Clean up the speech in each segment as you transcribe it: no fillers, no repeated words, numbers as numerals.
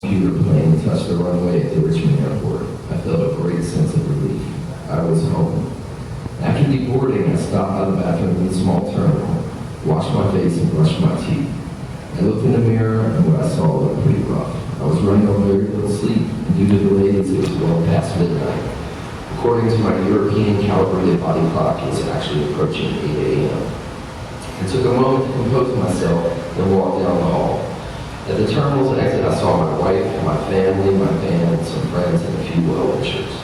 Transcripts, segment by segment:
computer plane touched the runway at the Richmond airport, I felt a great sense of relief. I was home. After deboarding, I stopped by the bathroom in the small terminal, washed my face and brushed my teeth. I looked in the mirror and what I saw looked pretty rough. I was running on very little sleep, and due to the delays, it was well past midnight. According to my European calibrated body clock, it was actually approaching 8 a.m. I took a moment to compose myself and walked down the hall. At the terminal's exit, I saw my wife, my family, my band, some friends, and a few well-wishers.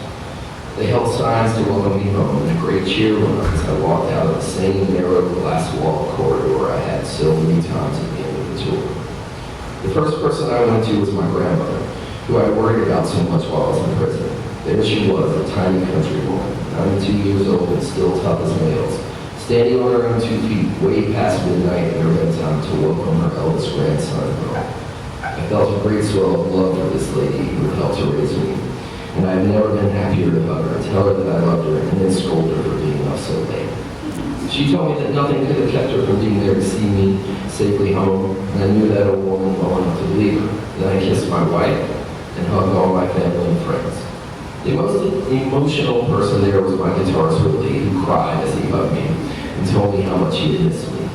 They held signs to welcome me home, and a great cheer went up as I walked out of the same narrow glass-walled corridor I had so many times at the end of the tour. The first person I went to was my grandmother, who I worried about so much while I was in prison. There she was, a tiny country woman, 92 years old and still tough as nails, standing on her own 2 feet, way past midnight in her bedtime to welcome her eldest grandson home. I felt a great swell of love for this lady who had helped to raise me, and I have never been happier to hug her and tell her that I loved her and then scold her for being up so late. She told me that nothing could have kept her from being there to see me safely home, and I knew that old woman well enough to believe her. Then I kissed my wife and hugged all my family and friends. The most emotional person there was my guitarist Willie, who cried as he hugged me and told me how much he had missed me.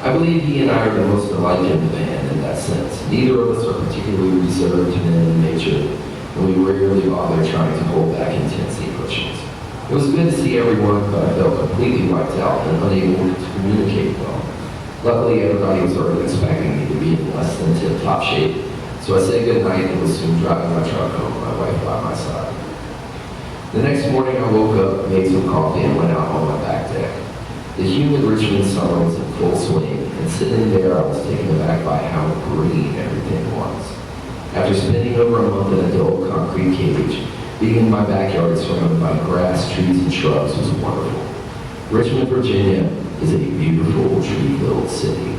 I believe he and I are the most alike in the band in that sense. Neither of us are particularly reserved men in nature, and we rarely bother trying to hold back intense emotions. It was good to see everyone, but I felt completely wiped out and unable to communicate well. Luckily, everybody was already expecting me to be in less than tip-top shape, so I said goodnight and was soon driving my truck home, my wife by my side. The next morning, I woke up, made some coffee, and went out on my back deck. The humid Richmond summer was in full swing, and sitting there, I was taken aback by how green everything was. After spending over a month in a dull concrete cage, being in my backyard surrounded by grass, trees, and shrubs was wonderful. Richmond, Virginia is a beautiful, tree-filled city.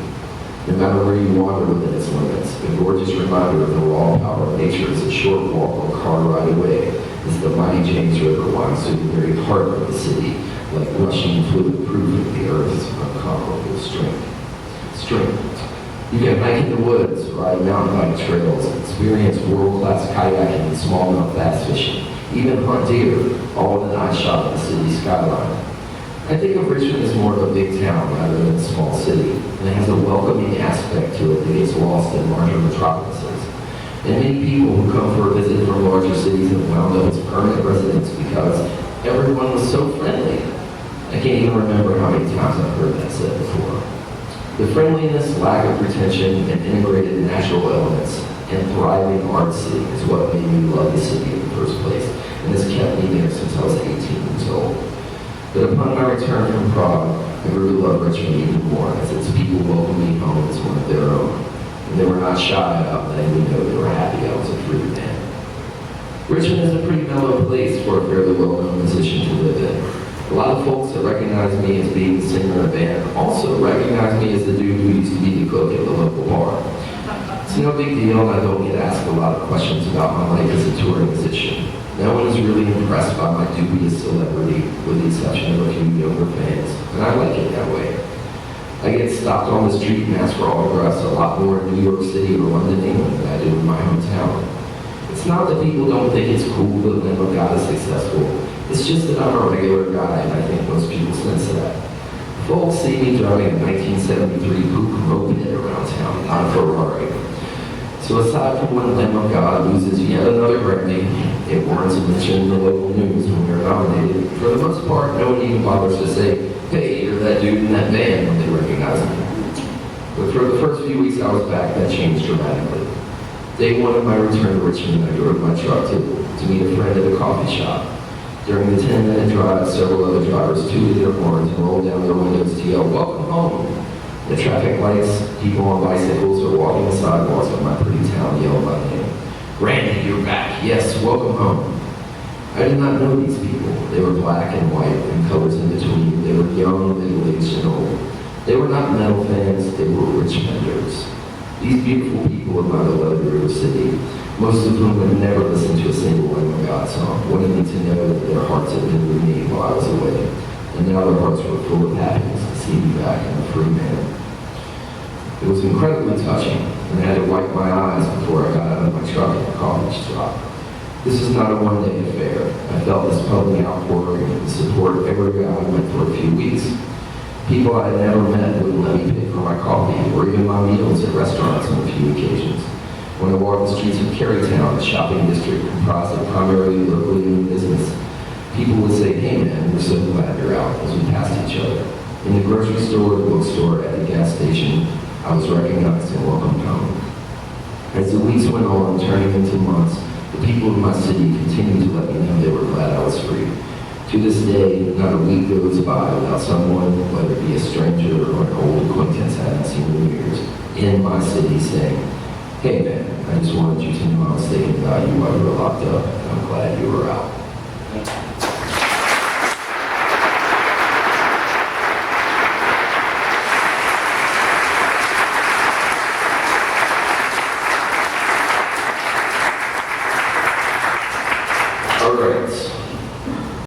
No matter where you wander within its limits, a gorgeous reminder of the raw power of nature is a short walk or car ride away as the mighty James River winds through the very heart of the city, like rushing fluid proof of the earth's incomparable strength. You can hike in the woods, ride mountain bike trails, experience world-class kayaking and smallmouth bass fishing, even hunt deer, all within eye shot of the city's skyline. I think of Richmond as more of a big town rather than a small city, and it has a welcoming aspect to it that gets lost in larger metropolises. And many people who come for a visit from larger cities have wound up as permanent residents because everyone was so friendly. I can't even remember how many times I've heard that said before. The friendliness, lack of pretension, and integrated natural elements and thriving art scene is what made me love the city in the first place, and has kept me there since I was 18 years old. But upon my return from Prague, I grew to love Richmond even more, as its people welcomed me home as one of their own, and they were not shy about letting me know they were happy I was a free man. Richmond is a pretty mellow place for a fairly well-known musician to live in. A lot of folks that recognize me as being the singer in a band also recognize me as the dude who used to be the cook at the local bar. It's no big deal, and I don't get asked a lot of questions about my life as a touring musician. No one is really impressed by my dubious celebrity, with the exception of a few younger fans, and I like it that way. I get stopped on the street and asked for autographs a lot more in New York City or London, England than I do in my hometown. It's not that people don't think it's cool that Limbo God is successful. It's just that I'm a regular guy, and I think most people sense that. Folks see me driving a 1973 Coupe moped around town, not a Ferrari. So aside from when Lamb of God loses yet another Grammy, it warrants a mention in the local news when we're nominated. For the most part, no one even bothers to say, hey, you're that dude in that band, when they recognize me. But for the first few weeks I was back, that changed dramatically. Day one of my return to Richmond, I drove my truck to meet a friend at a coffee shop. During the 10-minute drive, several other drivers tooted their horns and rolled down their windows to yell, welcome home. The traffic lights, people on bicycles, or walking the sidewalks of my pretty town yelled my name. Randy, you're back. Yes, welcome home. I did not know these people. They were black and white and colors in between. They were young, middle-aged, and old. They were not metal fans, they were Richmonders. These beautiful people of my beloved River City, most of whom had never listened to a single Lamb of God song, wanted me to know that their hearts had been with me while I was away, and now their hearts were full of happiness to see me back in a free man. It was incredibly touching, and I had to wipe my eyes before I got out of my truck coffee shop. This is not a one-day affair. I felt this public outpouring of support everywhere I went for a few weeks. People I had never met would let me pay for my coffee or even my meals at restaurants on a few occasions. When I walked the streets of Carytown, a shopping district comprised of primarily locally owned business, people would say, "Hey man, we're so glad you're out," as we passed each other. In the grocery store, the bookstore, at the gas station, I was recognized and welcomed home. As the weeks went on, turning into months, the people of my city continued to let me know they were glad I was free. To this day, not a week goes by without someone, whether it be a stranger or an old acquaintance I haven't seen in years, in my city saying, "Hey man, I just wanted you to know I was thinking about you while you were locked up, and I'm glad you were out." All right.